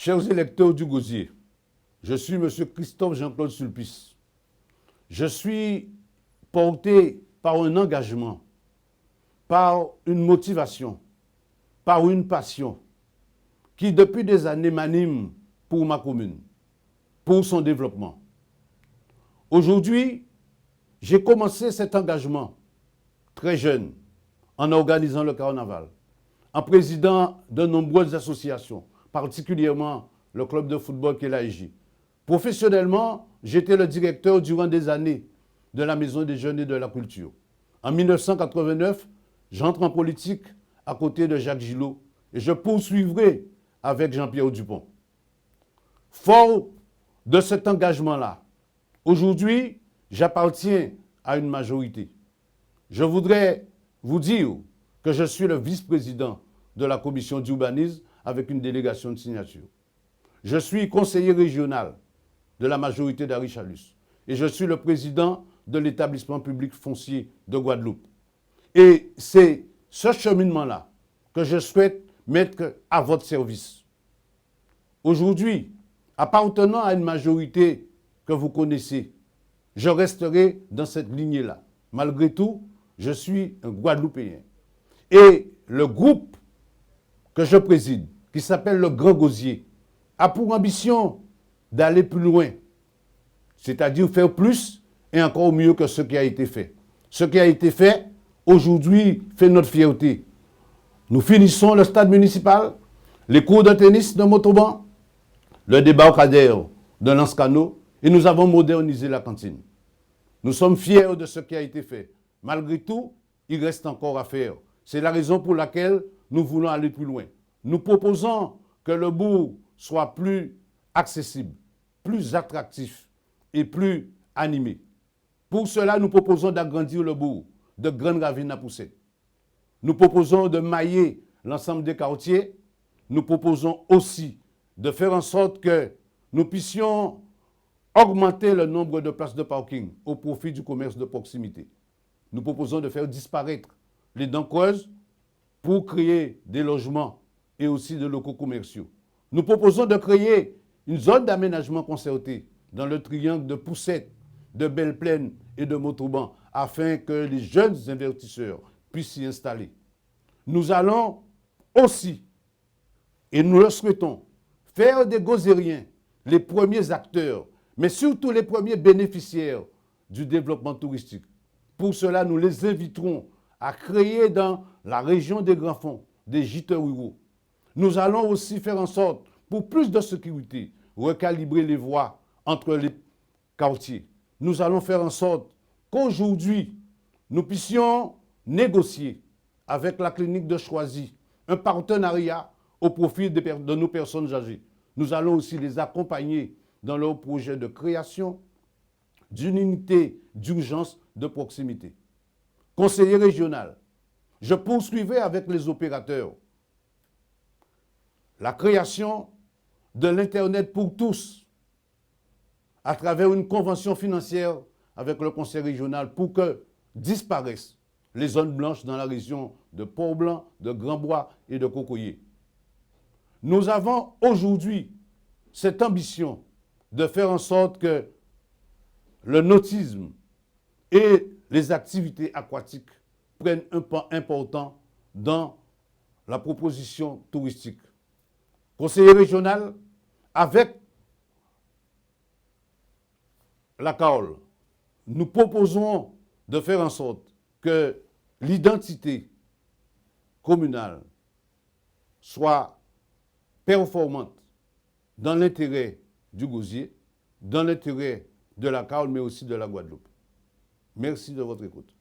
Chers électeurs du Gosier, je suis M. Christophe Jean-Claude Sulpice. Je suis porté par un engagement, par une motivation, par une passion qui depuis des années m'anime pour ma commune, pour son développement. Aujourd'hui, j'ai commencé cet engagement très jeune en organisant le carnaval, en présidant de nombreuses associations, particulièrement le club de football qu'est l'AEJ. Professionnellement, j'étais le directeur durant des années de la Maison des Jeunes et de la Culture. En 1989, j'entre en politique à côté de Jacques Gillot et je poursuivrai avec Jean-Pierre Dupont. Fort de cet engagement-là, aujourd'hui, j'appartiens à une majorité. Je voudrais vous dire que je suis le vice-président de la commission d'urbanisme avec une délégation de signature. Je suis conseiller régional de la majorité d'Ari-Chalus et je suis le président de l'établissement public foncier de Guadeloupe. Et c'est ce cheminement-là que je souhaite mettre à votre service. Aujourd'hui, appartenant à une majorité que vous connaissez, je resterai dans cette lignée-là. Malgré tout, je suis un Guadeloupéen. Et le groupe que je préside, qui s'appelle le Grand Gosier, a pour ambition d'aller plus loin, c'est-à-dire faire plus et encore mieux que ce qui a été fait. Ce qui a été fait, aujourd'hui, fait notre fierté. Nous finissons le stade municipal, les cours de tennis de Motoban, le débarcadère de Lance-Canot, et nous avons modernisé la cantine. Nous sommes fiers de ce qui a été fait. Malgré tout, il reste encore à faire. C'est la raison pour laquelle nous voulons aller plus loin. Nous proposons que le bourg soit plus accessible, plus attractif et plus animé. Pour cela, nous proposons d'agrandir le bourg, de grandes ravines à pousser. Nous proposons de mailler l'ensemble des quartiers. Nous proposons aussi de faire en sorte que nous puissions augmenter le nombre de places de parking au profit du commerce de proximité. Nous proposons de faire disparaître les dents creuses pour créer des logements et aussi des locaux commerciaux. Nous proposons de créer une zone d'aménagement concerté dans le triangle de Poussette, de Belle-Plaine et de Montauban afin que les jeunes investisseurs puissent s'y installer. Nous allons aussi, et nous le souhaitons, faire des Gosériens les premiers acteurs, mais surtout les premiers bénéficiaires du développement touristique. Pour cela, nous les inviterons à créer dans la région des Grands Fonds des gîtes ruraux. Nous allons aussi faire en sorte, pour plus de sécurité, recalibrer les voies entre les quartiers. Nous allons faire en sorte qu'aujourd'hui, nous puissions négocier avec la clinique de Choisy un partenariat au profit de nos personnes âgées. Nous allons aussi les accompagner dans leur projet de création d'une unité d'urgence de proximité. Conseiller régional, je poursuivrai avec les opérateurs la création de l'Internet pour tous à travers une convention financière avec le conseil régional pour que disparaissent les zones blanches dans la région de Port-Blanc, de Grand-Bois et de Cocoyer. Nous avons aujourd'hui cette ambition de faire en sorte que le nautisme et les activités aquatiques prennent un pas important dans la proposition touristique. Conseiller régional, avec la CAOL, nous proposons de faire en sorte que l'identité communale soit performante dans l'intérêt du Gosier, dans l'intérêt de la CAOL, mais aussi de la Guadeloupe. Merci de votre écoute.